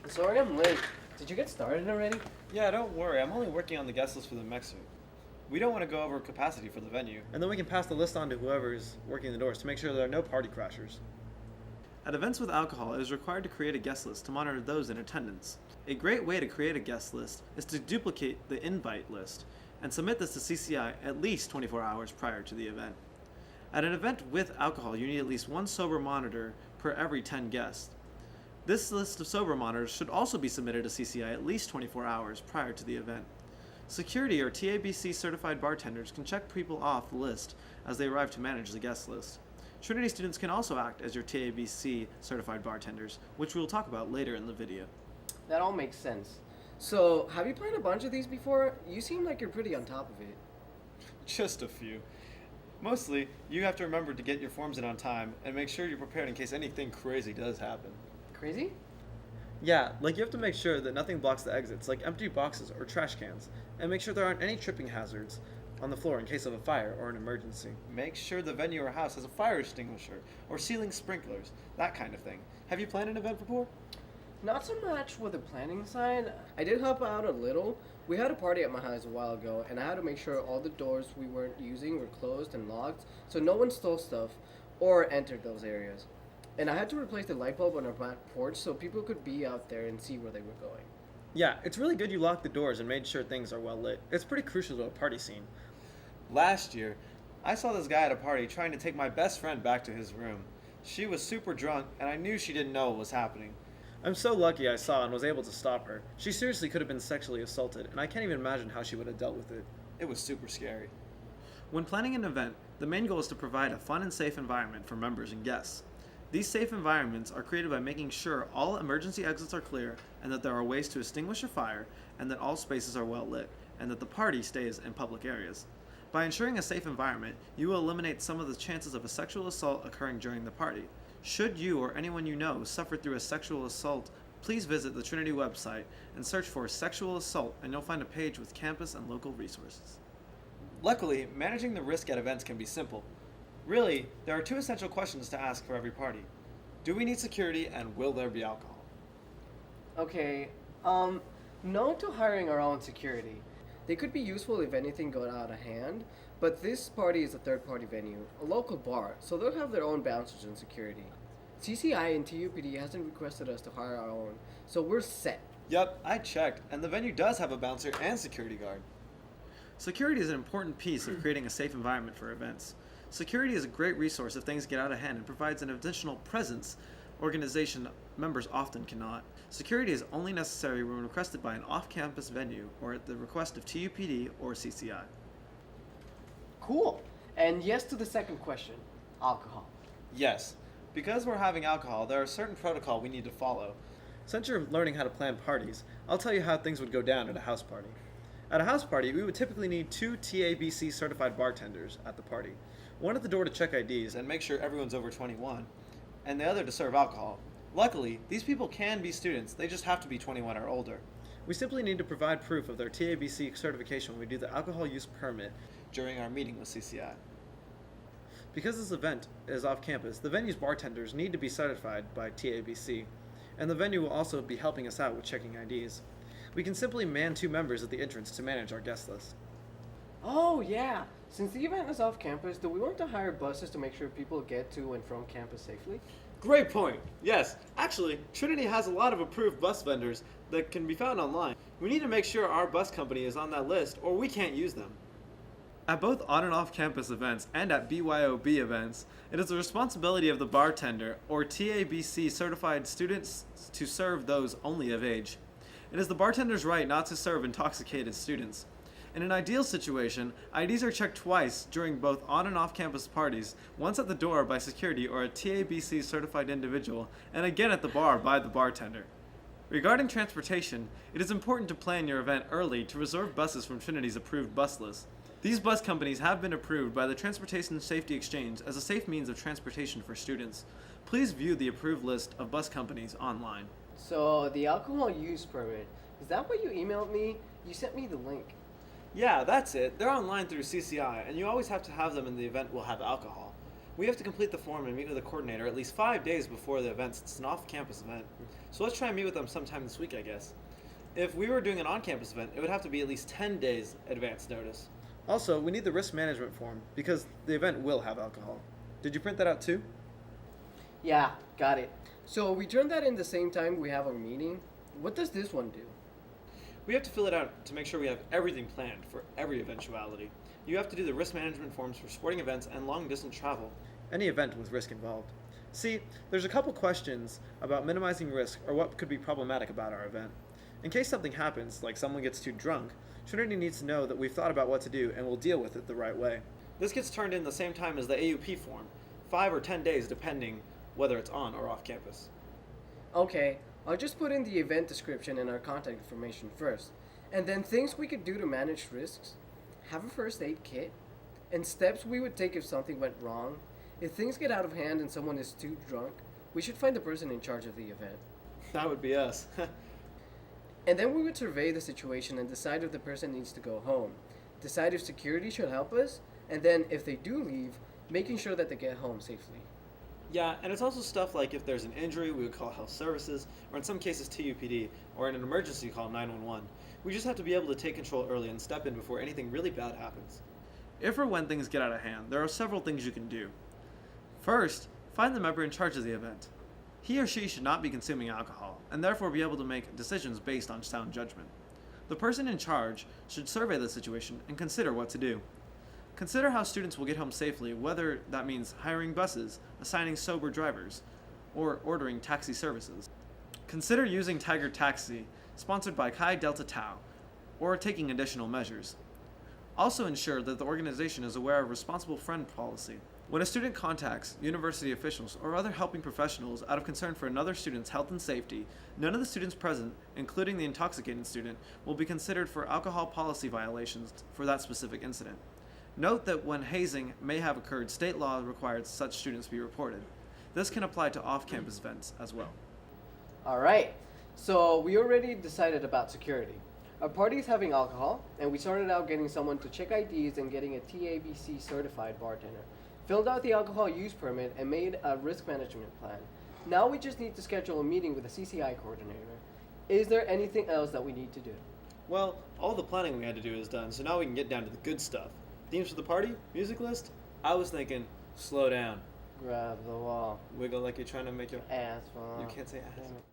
Sorry I'm late. Did you get started already? Yeah, don't worry. I'm only working on the guest list for the next week. We don't want to go over capacity for the venue. And then we can pass the list on to whoever's working the doors to make sure there are no party crashers. At events with alcohol, it is required to create a guest list to monitor those in attendance. A great way to create a guest list is to duplicate the invite list and submit this to CCI at least 24 hours prior to the event. At an event with alcohol, you need at least one sober monitor per every 10 guests. This list of sober monitors should also be submitted to CCI at least 24 hours prior to the event. Security or TABC certified bartenders can check people off the list as they arrive to manage the guest list. Trinity students can also act as your TABC certified bartenders, which we will talk about later in the video. That all makes sense. So, have you planned a bunch of these before? You seem like you're pretty on top of it. Just a few. Mostly, you have to remember to get your forms in on time and make sure you're prepared in case anything crazy does happen. Crazy? Yeah, like you have to make sure that nothing blocks the exits, like empty boxes or trash cans, and make sure there aren't any tripping hazards on the floor in case of a fire or an emergency. Make sure the venue or house has a fire extinguisher or ceiling sprinklers, that kind of thing. Have you planned an event before? Not so much with the planning side. I did help out a little. We had a party at my house a while ago, and I had to make sure all the doors we weren't using were closed and locked, so no one stole stuff or entered those areas. And I had to replace the light bulb on our back porch so people could be out there and see where they were going. Yeah, it's really good you locked the doors and made sure things are well lit. It's pretty crucial to a party scene. Last year, I saw this guy at a party trying to take my best friend back to his room. She was super drunk, and I knew she didn't know what was happening. I'm so lucky I saw and was able to stop her. She seriously could have been sexually assaulted, and I can't even imagine how she would have dealt with it. It was super scary. When planning an event, the main goal is to provide a fun and safe environment for members and guests. These safe environments are created by making sure all emergency exits are clear and that there are ways to extinguish a fire and that all spaces are well lit and that the party stays in public areas. By ensuring a safe environment, you will eliminate some of the chances of a sexual assault occurring during the party. Should you or anyone you know suffer through a sexual assault, please visit the Trinity website and search for sexual assault and you'll find a page with campus and local resources. Luckily, managing the risk at events can be simple. Really, there are two essential questions to ask for every party. Do we need security and will there be alcohol? Okay, no to hiring our own security. They could be useful if anything got out of hand, but this party is a third-party venue, a local bar, so they'll have their own bouncers and security. CCI and TUPD hasn't requested us to hire our own, so we're set. Yep, I checked, and the venue does have a bouncer and security guard. Security is an important piece of creating a safe environment for events. Security is a great resource if things get out of hand and provides an additional presence organization members often cannot. Security is only necessary when requested by an off-campus venue or at the request of TUPD or CCI. Cool. And yes to the second question, alcohol. Yes, because we're having alcohol, there are certain protocol we need to follow. Since you're learning how to plan parties, I'll tell you how things would go down at a house party. At a house party, we would typically need 2 TABC certified bartenders at the party. One at the door to check IDs And make sure everyone's over 21, and the other to serve alcohol. Luckily, these people can be students, they just have to be 21 or older. We simply need to provide proof of their TABC certification when we do the alcohol use permit. During our meeting with CCI. Because this event is off campus, the venue's bartenders need to be certified by TABC, and the venue will also be helping us out with checking IDs. We can simply man 2 members at the entrance to manage our guest list. Oh, yeah. Since the event is off campus, do we want to hire buses to make sure people get to and from campus safely? Great point. Yes, actually, Trinity has a lot of approved bus vendors that can be found online. We need to make sure our bus company is on that list or we can't use them. At both on and off campus events and at BYOB events, it is the responsibility of the bartender or TABC certified students to serve those only of age. It is the bartender's right not to serve intoxicated students. In an ideal situation, IDs are checked twice during both on and off campus parties, once at the door by security or a TABC certified individual, and again at the bar by the bartender. Regarding transportation, it is important to plan your event early to reserve buses from Trinity's approved bus list. These bus companies have been approved by the Transportation Safety Exchange as a safe means of transportation for students. Please view the approved list of bus companies online. So, the alcohol use permit, is that what you emailed me? You sent me the link. Yeah, that's it. They're online through CCI, and you always have to have them in the event we'll have alcohol. We have to complete the form and meet with the coordinator at least 5 days before the event. It's an off-campus event. So let's try and meet with them sometime this week, I guess. If we were doing an on-campus event, it would have to be at least 10 days advance notice. Also, we need the risk management form because the event will have alcohol. Did you print that out too? Yeah, got it. So we turn that in the same time we have our meeting. What does this one do? We have to fill it out to make sure we have everything planned for every eventuality. You have to do the risk management forms for sporting events and long-distance travel. Any event with risk involved. See, there's a couple questions about minimizing risk or what could be problematic about our event. In case something happens, like someone gets too drunk, Trinity needs to know that we've thought about what to do and will deal with it the right way. This gets turned in the same time as the AUP form, 5 or 10 days depending whether it's on or off campus. Okay, I'll just put in the event description and our contact information first, and then things we could do to manage risks, have a first aid kit, and steps we would take if something went wrong. If things get out of hand and someone is too drunk, we should find the person in charge of the event. That would be us. And then we would survey the situation and decide if the person needs to go home, decide if security should help us, and then if they do leave, making sure that they get home safely. Yeah, and it's also stuff like if there's an injury, we would call health services, or in some cases TUPD, or in an emergency, call 911. We just have to be able to take control early and step in before anything really bad happens. If or when things get out of hand, there are several things you can do. First, find the member in charge of the event. He or she should not be consuming alcohol, and therefore be able to make decisions based on sound judgment. The person in charge should survey the situation and consider what to do. Consider how students will get home safely, whether that means hiring buses, assigning sober drivers, or ordering taxi services. Consider using Tiger Taxi, sponsored by Chi Delta Tau, or taking additional measures. Also ensure that the organization is aware of responsible friend policy. When a student contacts university officials or other helping professionals out of concern for another student's health and safety, none of the students present, including the intoxicated student, will be considered for alcohol policy violations for that specific incident. Note that when hazing may have occurred, state law requires such students be reported. This can apply to off-campus events as well. Alright, so we already decided about security. Our party is having alcohol, and we started out getting someone to check IDs and getting a TABC certified bartender. Filled out the alcohol use permit and made a risk management plan. Now we just need to schedule a meeting with the CCI coordinator. Is there anything else that we need to do? Well, all the planning we had to do is done, so now we can get down to the good stuff. Themes for the party? Music list? I was thinking, slow down. Grab the wall. Wiggle like you're trying to make your... Asphalt. You can't say ass. Damn it.